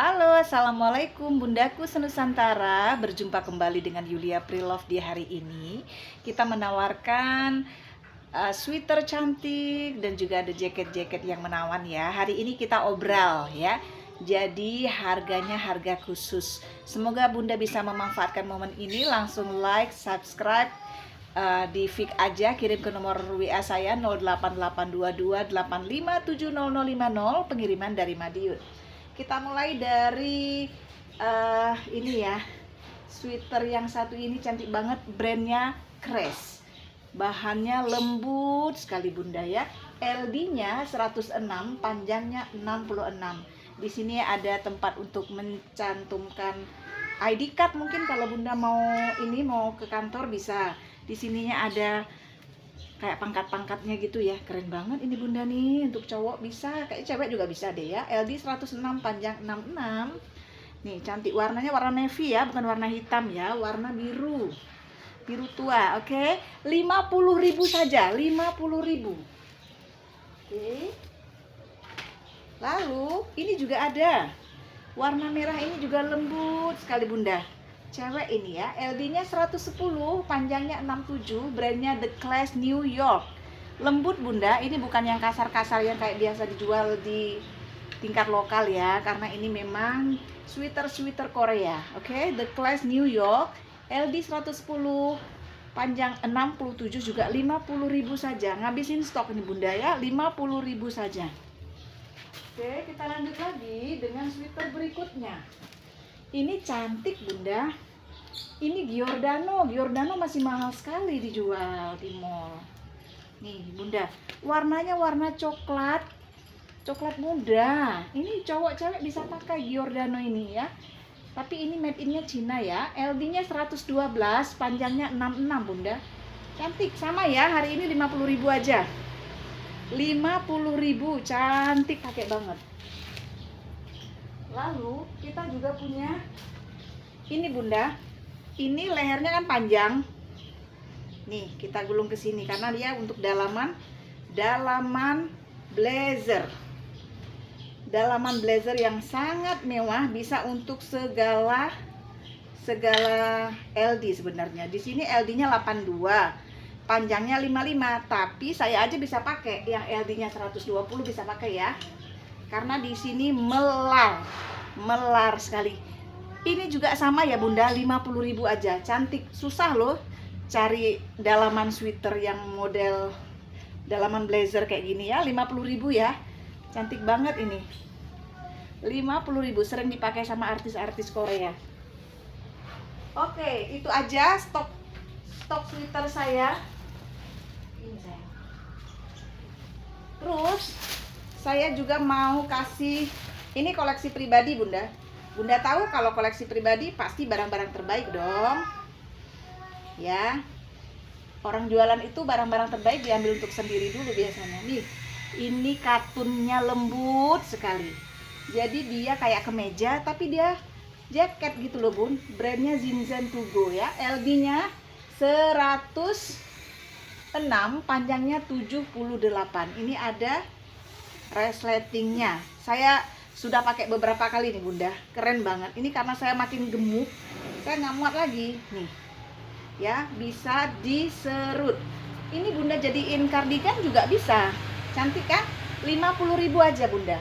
Halo, assalamualaikum bundaku senusantara. Berjumpa kembali dengan Yulia Prilove di hari ini. Kita menawarkan sweater cantik dan juga ada jaket-jaket yang menawan ya. Hari ini kita obral ya. Jadi harganya harga khusus. Semoga bunda bisa memanfaatkan momen ini. Langsung like, subscribe, di Fik aja, kirim ke nomor WA saya 088228570050, pengiriman dari Madiun. Kita mulai dari ini ya, sweater yang satu ini cantik banget, brandnya Cres. Bahannya lembut sekali bunda ya. LD-nya 106, panjangnya 66. Di sini ada tempat untuk mencantumkan ID card, mungkin kalau bunda mau ke kantor bisa. Di sininya ada kayak pangkat-pangkatnya gitu ya. Keren banget ini bunda nih, untuk cowok bisa, kayak cewek juga bisa deh ya. LD 106, panjang 66. Nih cantik, warnanya warna navy ya, bukan warna hitam ya, warna biru tua. Oke, 50.000 saja, 50.000. Oke, lalu ini juga ada warna merah, ini juga lembut sekali bunda, cewek ini ya. LD-nya 110, panjangnya 67, brandnya The Class New York. Lembut bunda, ini bukan yang kasar-kasar yang kayak biasa dijual di tingkat lokal ya, karena ini memang sweater Korea. Oke, The Class New York, LD 110, panjang 67, juga 50.000 saja. Ngabisin stok ini bunda ya, 50.000 saja. Oke, kita lanjut lagi dengan sweater berikutnya. Ini cantik bunda. Ini Giordano masih mahal sekali dijual di mall. Nih bunda, warnanya warna coklat muda. Ini cowok cewek bisa pakai Giordano ini ya. Tapi ini made in-nya Cina ya. LD-nya 112, panjangnya 66 bunda. Cantik, sama ya, hari ini 50.000 aja. 50.000, cantik, pakai banget. Lalu kita juga punya ini bunda. Ini lehernya kan panjang. Nih, kita gulung ke sini karena dia untuk dalaman blazer. Dalaman blazer yang sangat mewah, bisa untuk segala LD sebenarnya. Di sini LD-nya 82, panjangnya 55, tapi saya aja bisa pakai yang LD-nya 120, bisa pakai ya. Karena di sini melar sekali. Ini juga sama ya bunda, 50.000 aja. Cantik, susah loh cari dalaman sweater yang model dalaman blazer kayak gini ya. 50.000 ya, cantik banget ini. 50.000, sering dipakai sama artis-artis Korea. Oke, itu aja stok sweater saya. Ini saya. Terus saya juga mau kasih, ini koleksi pribadi bunda. Bunda tahu kalau koleksi pribadi pasti barang-barang terbaik dong ya. Orang jualan itu barang-barang terbaik diambil untuk sendiri dulu biasanya. Nih, ini katunnya lembut sekali. Jadi dia kayak kemeja tapi dia jaket gitu loh bun. Brandnya Zinzen To Go ya. LD-nya 106, panjangnya 78. Ini ada resletingnya. Saya sudah pakai beberapa kali nih bunda, keren banget. Ini karena saya makin gemuk, saya nggak muat lagi nih ya, bisa diserut. Ini bunda jadiin kardigan juga bisa, cantik kan. 50.000 aja bunda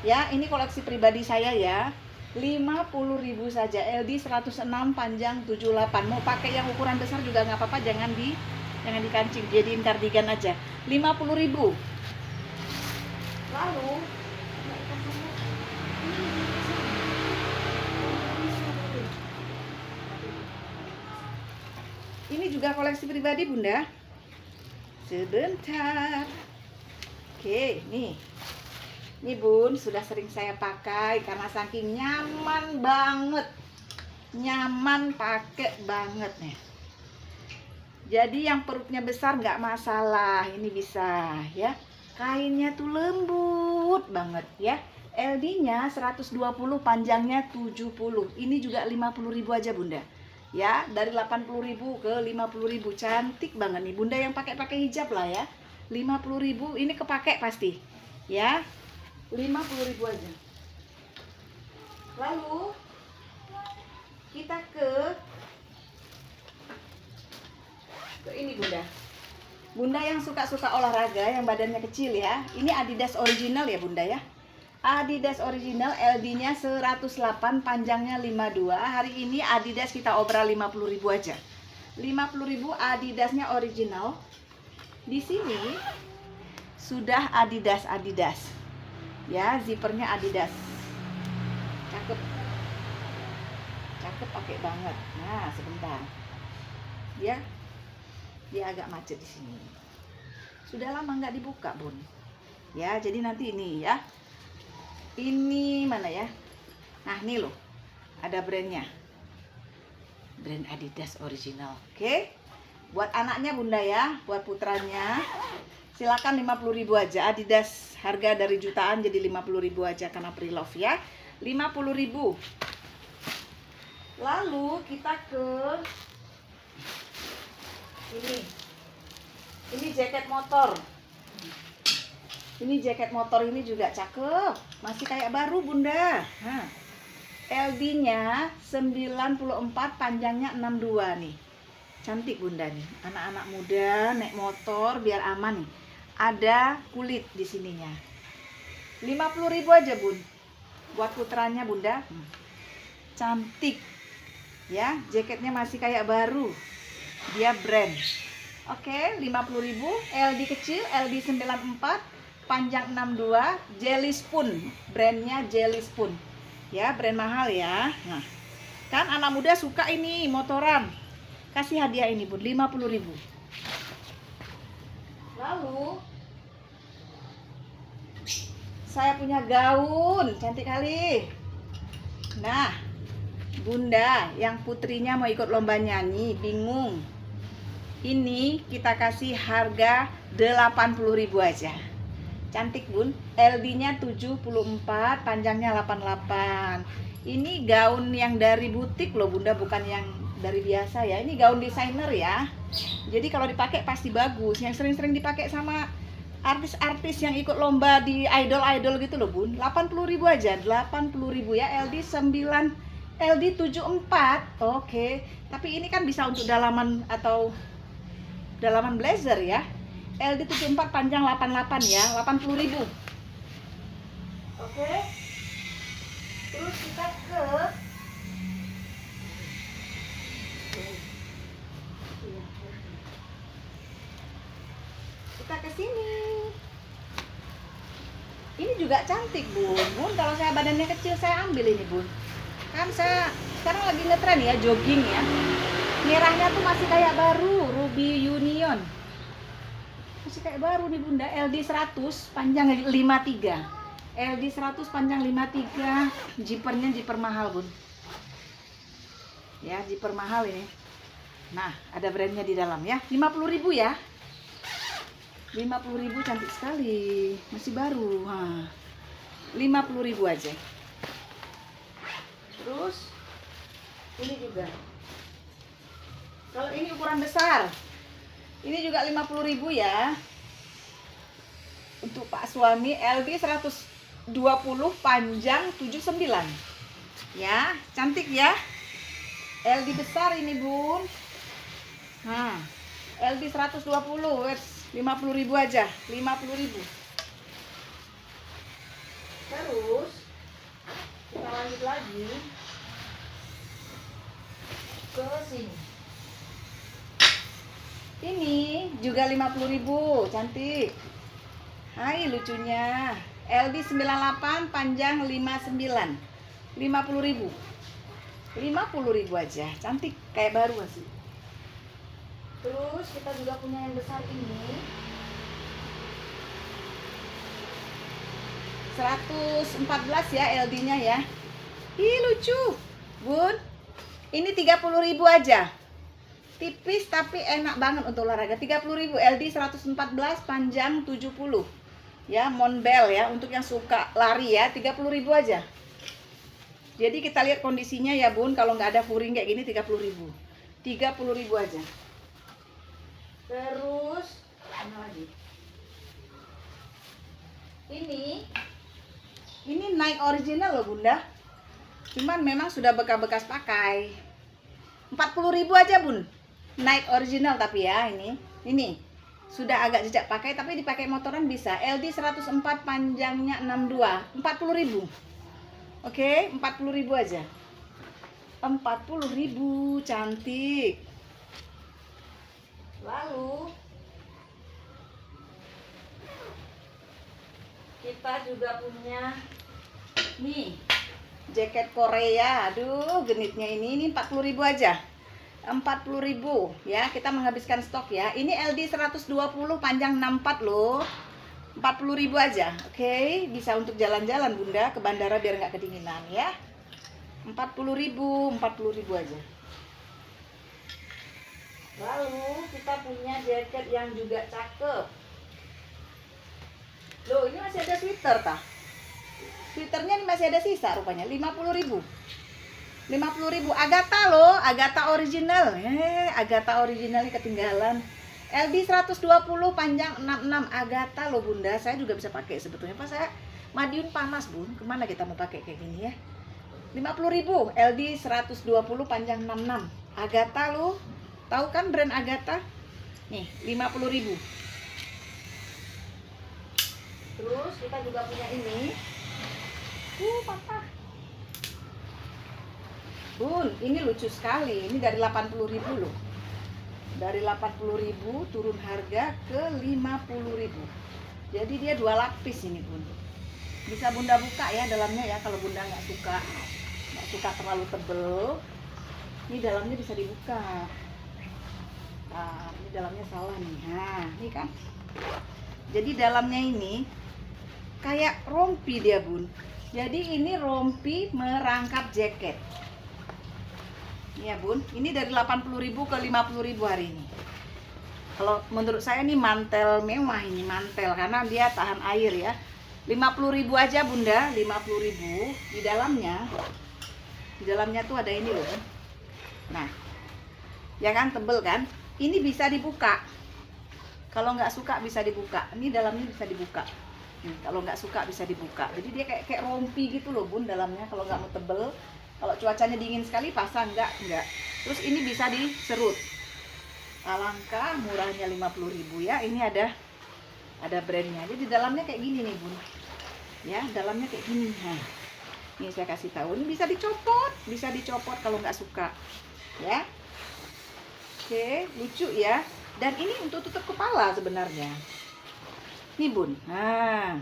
ya. Ini koleksi pribadi saya ya, 50.000 saja. LD 106, panjang 78. Mau pakai yang ukuran besar juga nggak apa-apa, jangan dikancing, jadiin kardigan aja. 50.000. Lalu ini juga koleksi pribadi bunda. Sebentar. Oke, nih bun, sudah sering saya pakai karena saking nyaman banget. Nyaman pakai banget nih. Jadi yang perutnya besar nggak masalah, ini bisa ya. Kainnya tuh lembut banget ya. LD-nya 120, panjangnya 70. Ini juga 50.000 aja bunda ya. Dari 80.000 ke 50.000, cantik banget nih bunda. Yang pakai hijab lah ya. 50.000 ini kepake pasti ya. 50.000 aja. Lalu kita ke ini Bunda. Bunda yang suka-suka olahraga, yang badannya kecil ya. Ini Adidas original ya Bunda ya. Adidas original, LD-nya 108, panjangnya 52. Hari ini Adidas kita obral 50.000 aja. 50.000 Adidasnya original. Di sini sudah Adidas. Ya, zippernya Adidas. Cakep. Cakep pakai banget. Nah, sebentar. Dia agak macet di sini. Sudah lama nggak dibuka, Bun. Ya, jadi nanti ini ya. Ini mana ya? Nah, ini loh. Ada brandnya. Brand Adidas original. Oke. Buat anaknya Bunda ya, buat putranya. Silakan 50.000 aja. Adidas harga dari jutaan jadi 50.000 aja karena pre-love ya. 50.000. Lalu kita ke ini jaket motor. Ini jaket motor ini juga cakep. Masih kayak baru Bunda. Nah, LD-nya 94, panjangnya 62 nih. Cantik Bunda nih. Anak-anak muda naik motor biar aman nih. Ada kulit di sininya. 50.000 aja Bun. Buat putranya Bunda. Cantik. Ya, jaketnya masih kayak baru. Dia brand. Oke, 50.000, LD kecil, LD 94, panjang 62, Jelly Spoon. Brandnya Jelly Spoon. Ya, brand mahal ya. Nah, kan anak muda suka ini motoran. Kasih hadiah ini Bun, 50.000. Lalu saya punya gaun, cantik kali. Nah, Bunda yang putrinya mau ikut lomba nyanyi, bingung. Ini kita kasih harga 80.000 aja. Cantik Bun, LD-nya 74, panjangnya 88. Ini gaun yang dari butik loh Bunda, bukan yang dari biasa ya. Ini gaun desainer ya. Jadi kalau dipakai pasti bagus. Yang sering-sering dipakai sama artis-artis yang ikut lomba di idol-idol gitu loh Bun. 80.000 aja, 80.000 ya. LD 9, LD 74. Oke. Tapi ini kan bisa untuk dalaman atau dalaman blazer ya. LD 74, panjang 88 ya, 80.000. Oke. Terus kita ke sini. Ini juga cantik Bun. Kalau saya badannya kecil saya ambil ini Bun. Kan saya sekarang lagi ngetren ya, jogging ya. Merahnya tuh masih kayak baru, Ruby Union. Masih kayak baru nih Bunda. LD 100, panjang 53. LD 100, panjang 53. Zippernya zipper mahal Bun. Ya, zipper mahal ini. Nah, ada brandnya di dalam ya. 50.000 ya. 50.000, cantik sekali. Masih baru. 50.000 aja. Terus ini juga. Kalau ini ukuran besar, ini juga 50.000 ya. Untuk Pak suami, LD 120, panjang 79. Ya, cantik ya. LD besar ini Bun. LD 120, 50.000 aja, 50.000. Terus kita lanjut lagi ke sini. Ini juga 50.000, cantik. Hai lucunya. LD 98, panjang 59. 50.000. 50.000 aja, cantik kayak baru masih. Terus kita juga punya yang besar ini. 114 ya LD-nya ya. Ih lucu. Bun. Ini 30.000 aja. Tipis tapi enak banget untuk olahraga. 30.000, LD 114, panjang 70. Ya, Monbel ya, untuk yang suka lari ya, 30.000 aja. Jadi kita lihat kondisinya ya Bun, kalau nggak ada furing kayak gini 30.000. 30.000 aja. Terus mana lagi? Ini Nike original loh Bunda. Cuman memang sudah bekas pakai. 40.000 aja bun. Nike original tapi ya ini sudah agak jejak pakai tapi dipakai motoran bisa. LD 104 panjangnya 62. 40.000. Oke, 40.000 aja. 40.000, cantik. Lalu kita juga punya nih jaket Korea. Aduh, genitnya ini 40.000 aja. 40.000 ya, kita menghabiskan stok ya. Ini LD 120 panjang 64 loh. 40.000 aja. Oke, bisa untuk jalan-jalan Bunda ke bandara biar nggak kedinginan ya. 40.000 aja. Lalu kita punya jaket yang juga cakep. Loh, ini masih ada sweater tah? Sweaternya ini masih ada sisa rupanya. 50.000. 50.000 Agatha loh, Agatha original. Agatha originalnya ketinggalan. LD 120 panjang 66 Agatha loh Bunda. Saya juga bisa pakai sebetulnya. Pas saya Madiun panas Bun. Kemana kita mau pakai kayak gini ya? 50.000 LD 120 panjang 66 Agatha loh. Tahu kan brand Agatha? Nih, 50.000. Terus kita juga punya ini. Patah. Bun, ini lucu sekali. Ini dari 80.000 loh. Dari 80.000 turun harga ke 50.000. Jadi dia 2 lapis ini Bun. Bisa Bunda buka ya dalamnya ya kalau Bunda nggak suka terlalu tebel. Ini dalamnya bisa dibuka. Nah, ini dalamnya salah nih. Nah, ini kan. Jadi dalamnya ini kayak rompi dia Bun. Jadi ini rompi merangkap jaket. Iya Bun, ini dari 80.000 ke 50.000 hari ini. Kalau menurut saya ini mantel mewah ini, mantel karena dia tahan air ya. 50.000 aja Bunda, 50.000. Di dalamnya tuh ada ini loh. Nah, ya kan tebel kan? Ini bisa dibuka. Kalau nggak suka bisa dibuka. Ini dalamnya bisa dibuka. Kalau nggak suka bisa dibuka. Jadi dia kayak rompi gitu loh Bun dalamnya. Kalau nggak mau tebel. Kalau cuacanya dingin sekali pasang enggak. Terus ini bisa diserut. Alangkah murahnya 50.000 ya. Ini ada brandnya. Jadi di dalamnya kayak gini nih Bun. Ya, dalamnya kayak gini. Nah, ini saya kasih tahu. Ini bisa dicopot kalau nggak suka. Ya. Oke, lucu ya. Dan ini untuk tutup kepala sebenarnya. Nih Bun. Nah.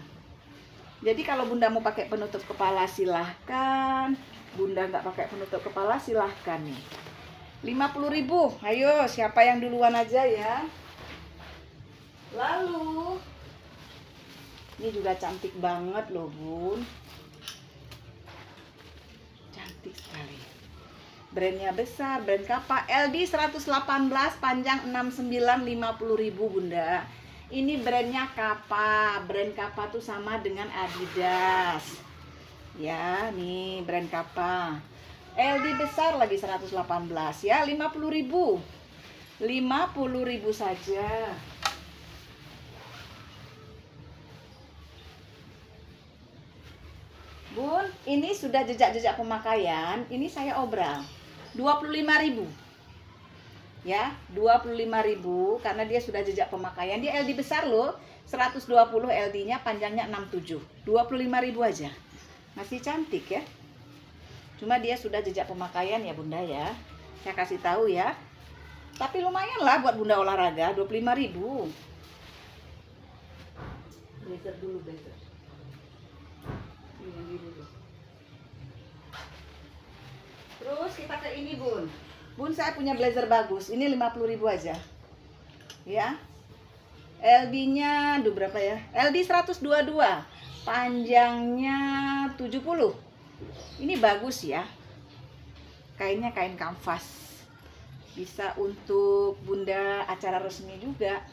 Jadi kalau Bunda mau pakai penutup kepala silahkan. Bunda nggak pakai penutup kepala silahkan nih. 50.000. Ayo siapa yang duluan aja ya. Lalu ini juga cantik banget loh Bun. Cantik sekali. Brandnya besar, brand Kappa. LD 118 panjang 69 50.000 Bunda. Ini brandnya Kappa. Brand Kappa tuh sama dengan Adidas. Ya, nih brand Kappa. LD besar lagi 118 ya, 50.000. 50.000 saja. Bun, ini sudah jejak-jejak pemakaian. Ini saya obral 25.000. Ya, 25.000 karena dia sudah jejak pemakaian. Dia LD besar loh. 120 LD-nya, panjangnya 67. 25.000 aja. Masih cantik ya. Cuma dia sudah jejak pemakaian ya Bunda ya. Saya kasih tahu ya. Tapi lumayan lah buat Bunda olahraga, 25.000. Blazer dulu, blazer. Ini dulu. Terus kita ke ini Bun. Bun, saya punya blazer bagus. Ini 50.000 aja. Ya. LD-nya berapa ya? LD 122. Panjangnya 70. Ini bagus ya. Kainnya kain kanvas. Bisa untuk Bunda acara resmi juga.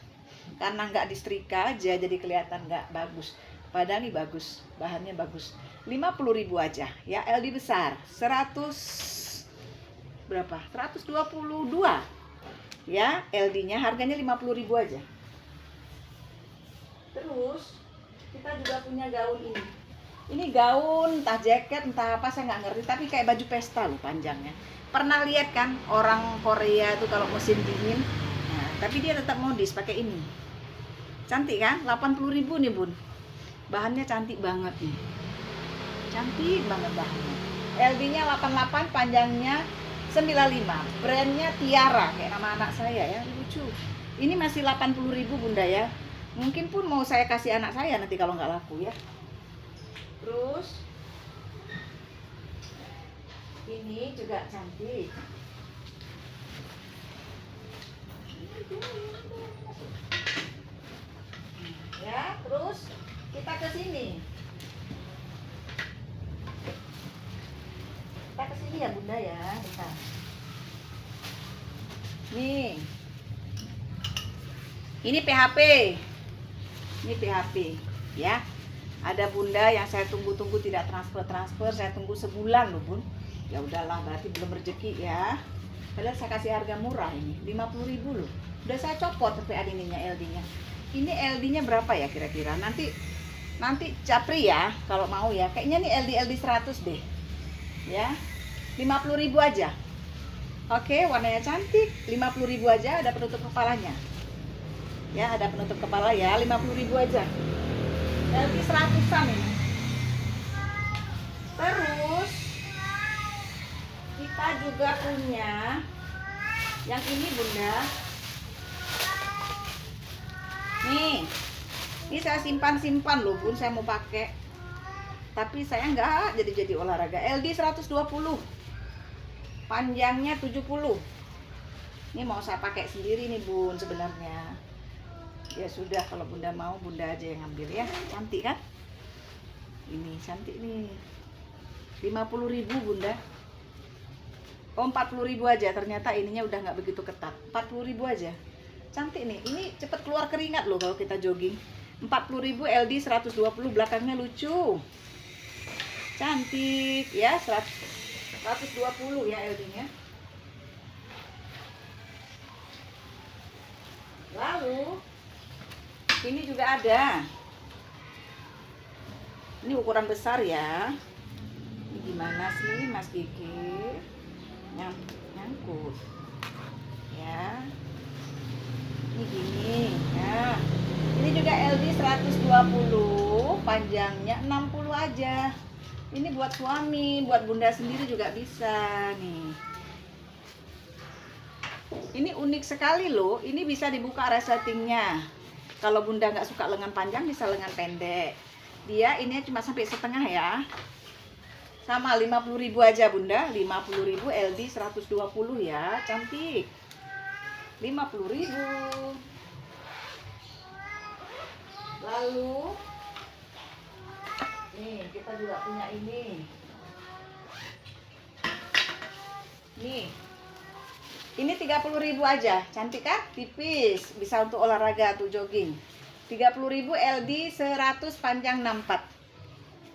Karena nggak disetrika aja jadi kelihatan nggak bagus. Padahal ini bagus, bahannya bagus. 50.000 aja ya. LD besar 100 berapa? 122 ya. LD-nya harganya 50.000 aja. Terus kita juga punya gaun ini. Ini gaun, entah jaket, entah apa saya nggak ngerti, tapi kayak baju pesta loh panjangnya. Pernah lihat kan orang Korea itu kalau musim dingin? Nah, tapi dia tetap modis pakai ini. Cantik kan? 80.000 nih bun. Bahannya cantik banget nih. Cantik banget bahannya. LD-nya 88, panjangnya 95. Brandnya Tiara, kayak nama anak saya ya, lucu. Ini masih 80.000 bunda ya. Mungkin pun mau saya kasih anak saya nanti kalau nggak laku ya. Terus ini juga cantik. Ya, terus kita ke sini. Kita ke sini ya bunda ya, bentar. Nih. Ini PHP. Ini PHP ya. Ada bunda yang saya tunggu-tunggu tidak transfer, saya tunggu sebulan loh bun. Ya udahlah, berarti belum rezeki ya. Padahal saya kasih harga murah ini, 50.000 loh. Udah saya copot sampai ininya LD-nya. Ini LD-nya berapa ya kira-kira? Nanti capri ya kalau mau ya. Kayaknya nih LD 100 deh. Ya. 50.000 aja. Oke, warnanya cantik. 50.000 aja, ada penutup kepalanya. Ya, ada penutup kepala ya, 50.000 aja. LD 100-an ini. Terus kita juga punya yang ini bunda. Nih, ini saya simpan loh bun, saya mau pakai. Tapi saya nggak jadi olahraga. LD 120, panjangnya 70. Ini mau saya pakai sendiri nih bun sebenarnya. Ya sudah, kalau bunda mau bunda aja yang ambil ya. Cantik kan? Ini cantik nih. 50.000 bunda. Oh 40.000 aja, ternyata ininya udah nggak begitu ketat. 40.000 aja. Cantik nih, ini cepet keluar keringat loh kalau kita jogging. 40.000 LD 120, belakangnya lucu. Cantik ya, 120 ya LD-nya. Lalu ini juga ada. Ini ukuran besar ya. Ini gimana sih Mas Kiki? Nyangkut. Ya. Ini gini. Nah, ini juga LD 120, panjangnya 60 aja. Ini buat suami, buat bunda sendiri juga bisa nih. Ini unik sekali loh. Ini bisa dibuka resletingnya. Kalau bunda nggak suka lengan panjang, bisa lengan pendek. Dia ini cuma sampai setengah ya. Sama 50.000 aja bunda. 50.000 LD 120 ya. Cantik. 50.000. Lalu nih kita juga punya ini. Nih. Ini 30.000 aja, cantik kan? Tipis, bisa untuk olahraga atau jogging. 30.000 LD 100, panjang 64.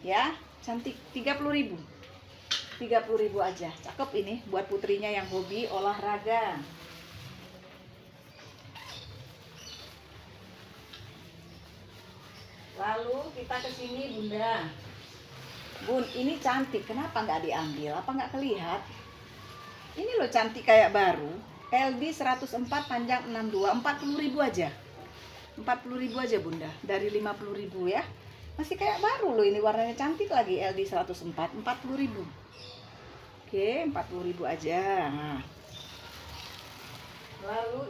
Ya, cantik. 30.000. 30.000 aja. Cakep ini buat putrinya yang hobi olahraga. Lalu kita ke sini bunda. Bun, ini cantik. Kenapa nggak diambil? Apa nggak kelihat? Ini loh cantik kayak baru. LD 104, panjang 62, 40.000 aja. 40.000 aja bunda, dari 50.000 ya. Masih kayak baru loh, ini warnanya cantik lagi. LD 104, 40.000. Oke, 40.000 aja. Nah. Lalu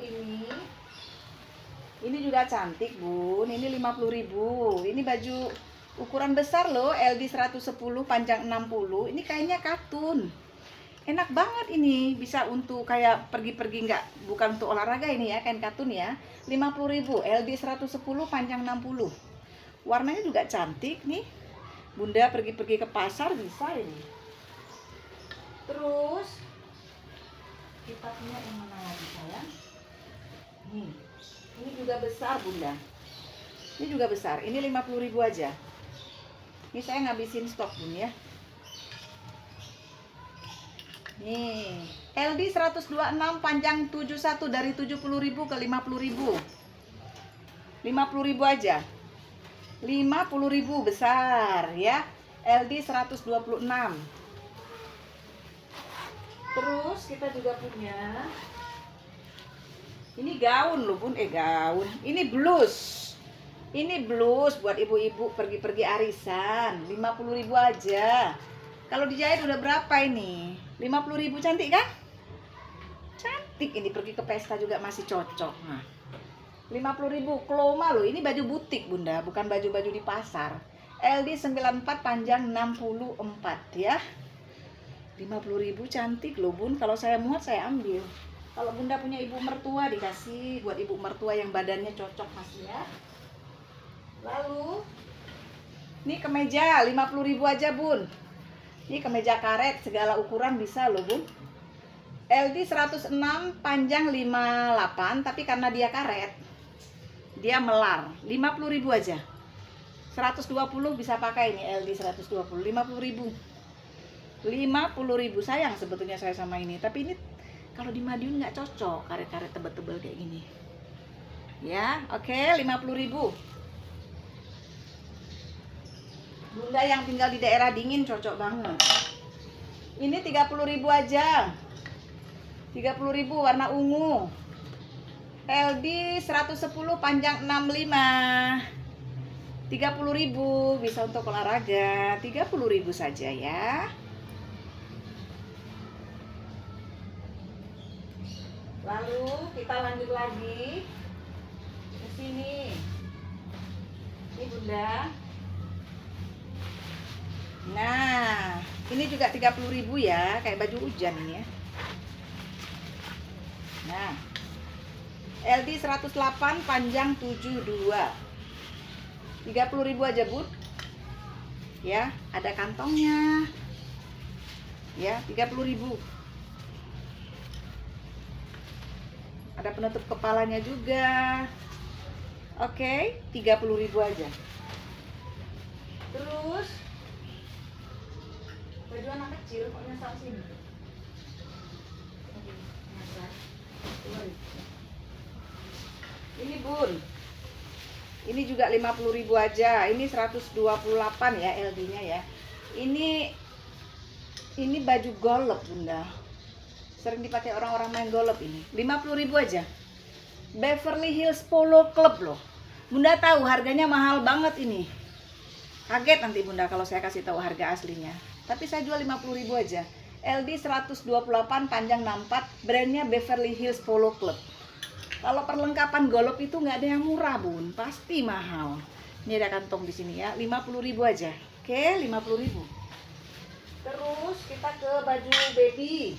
ini juga cantik bun. Ini 50.000. Ini baju ukuran besar loh, LD 110, panjang 60. Ini kainnya katun. Enak banget ini, bisa untuk kayak pergi-pergi, bukan untuk olahraga ini ya, kain katun ya. 50.000, LD 110, panjang 60. Warnanya juga cantik nih. Bunda pergi-pergi ke pasar bisa ini. Terus kita punya yang mana lagi sayang? Nih, ini juga besar bunda. Ini juga besar, ini 50.000 aja. Ini saya ngabisin stok bun ya. Nih, LD 126, panjang 71, dari 70.000 ke 50.000. 50.000 aja. 50.000 besar ya. LD 126. Terus kita juga punya ini gaun loh bun, gaun. Ini blus. Ini blus buat ibu-ibu pergi-pergi arisan. 50.000 aja. Kalau dijahit udah berapa ini? 50.000, cantik kan? Cantik, ini pergi ke pesta juga masih cocok. Nah, 50.000 Kloma loh. Ini baju butik bunda, bukan baju-baju di pasar. LD 94 panjang 64 ya. 50.000 cantik loh bun. Kalau saya muat saya ambil. Kalau bunda punya ibu mertua dikasih buat ibu mertua yang badannya cocok masih ya. Lalu ini kemeja 50.000 aja bun. Ini kemeja karet segala ukuran bisa loh bun. LD 106 panjang 58, tapi karena dia karet dia melar. 50.000 aja. 120 bisa pakai ini LD 120. 50.000. 50.000 sayang sebetulnya saya sama ini, tapi ini kalau di Madiun nggak cocok karet-karet tebel-tebel kayak gini. Ya, oke, 50.000. Bunda yang tinggal di daerah dingin cocok banget. Ini 30.000 aja. 30.000 warna ungu. LD 110 panjang 65. 30.000 bisa untuk olahraga. 30.000 saja ya. Lalu kita lanjut lagi ke sini. Ini bunda. Nah, ini juga 30.000 ya, kayak baju hujan ini ya. Nah, LD 108 panjang 72. 30.000 aja bun. Ya, ada kantongnya. Ya, 30.000. Ada penutup kepalanya juga. Oke, 30.000 aja. Terus baju anak kecil kok nyasar sini. Ini bun. Ini juga 50.000 aja. Ini 128 ya LD-nya ya. Ini baju golf bunda. Sering dipakai orang-orang main golf ini. 50.000 aja. Beverly Hills Polo Club loh. Bunda tahu harganya mahal banget ini. Kaget nanti bunda kalau saya kasih tahu harga aslinya. Tapi saya jual 50.000 aja. LD 128 panjang 64, brandnya Beverly Hills Polo Club. Kalau perlengkapan golf itu nggak ada yang murah bun, pasti mahal. Ini ada kantong di sini ya, 50.000 aja. Oke, 50.000. Terus kita ke baju baby.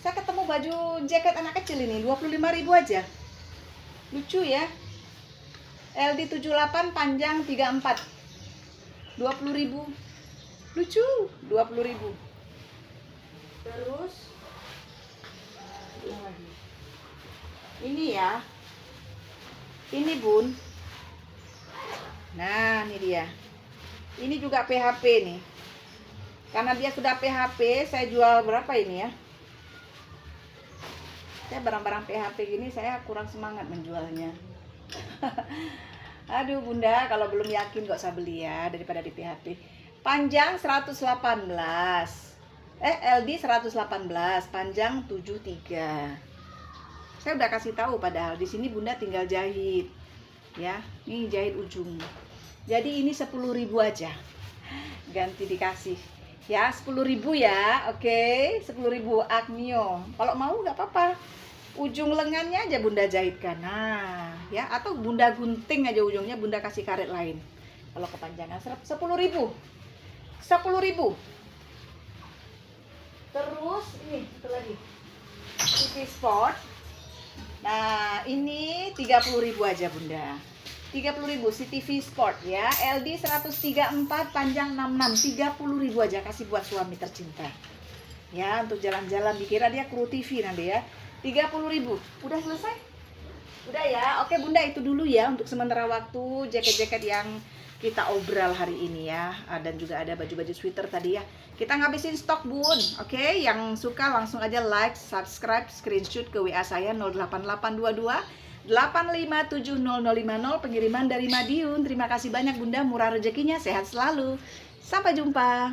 Saya ketemu baju jaket anak kecil ini, 25.000 aja. Lucu ya. LD 78 panjang 34. 20.000. Lucu, 20.000. Terus ini ya. Ini bun. Nah, ini dia. Ini juga PHP nih. Karena dia sudah PHP, saya jual berapa ini ya? Saya barang-barang PHP gini saya kurang semangat menjualnya. Aduh bunda, kalau belum yakin gak usah beli ya daripada di PHP. Panjang 118. LD 118, panjang 73. Saya udah kasih tahu padahal di sini bunda tinggal jahit. Ya, ini jahit ujung. Jadi ini 10.000 aja. Ganti dikasih. Ya, 10.000 ya. Oke, 10.000 Agnio. Kalau mau nggak apa-apa. Ujung lengannya aja bunda jahitkan. Nah, ya, atau bunda gunting aja ujungnya, bunda kasih karet lain. Kalau kepanjangan 10.000. 10.000. Terus ini satu lagi. TV Sport. Nah, ini 30.000 aja bunda. 30.000 CTV Sport ya. LD 134 panjang 66. 30.000 aja kasih buat suami tercinta. Ya, untuk jalan-jalan dikira dia kru TV nanti ya. 30.000. Udah selesai? Udah ya. Oke bunda, itu dulu ya untuk sementara waktu jaket-jaket yang kita obral hari ini ya. Dan juga ada baju-baju sweater tadi ya. Kita ngabisin stok bun. Oke, yang suka langsung aja like, subscribe, screenshot ke WA saya 08822 8570050, pengiriman dari Madiun. Terima kasih banyak bunda, murah rezekinya, sehat selalu. Sampai jumpa.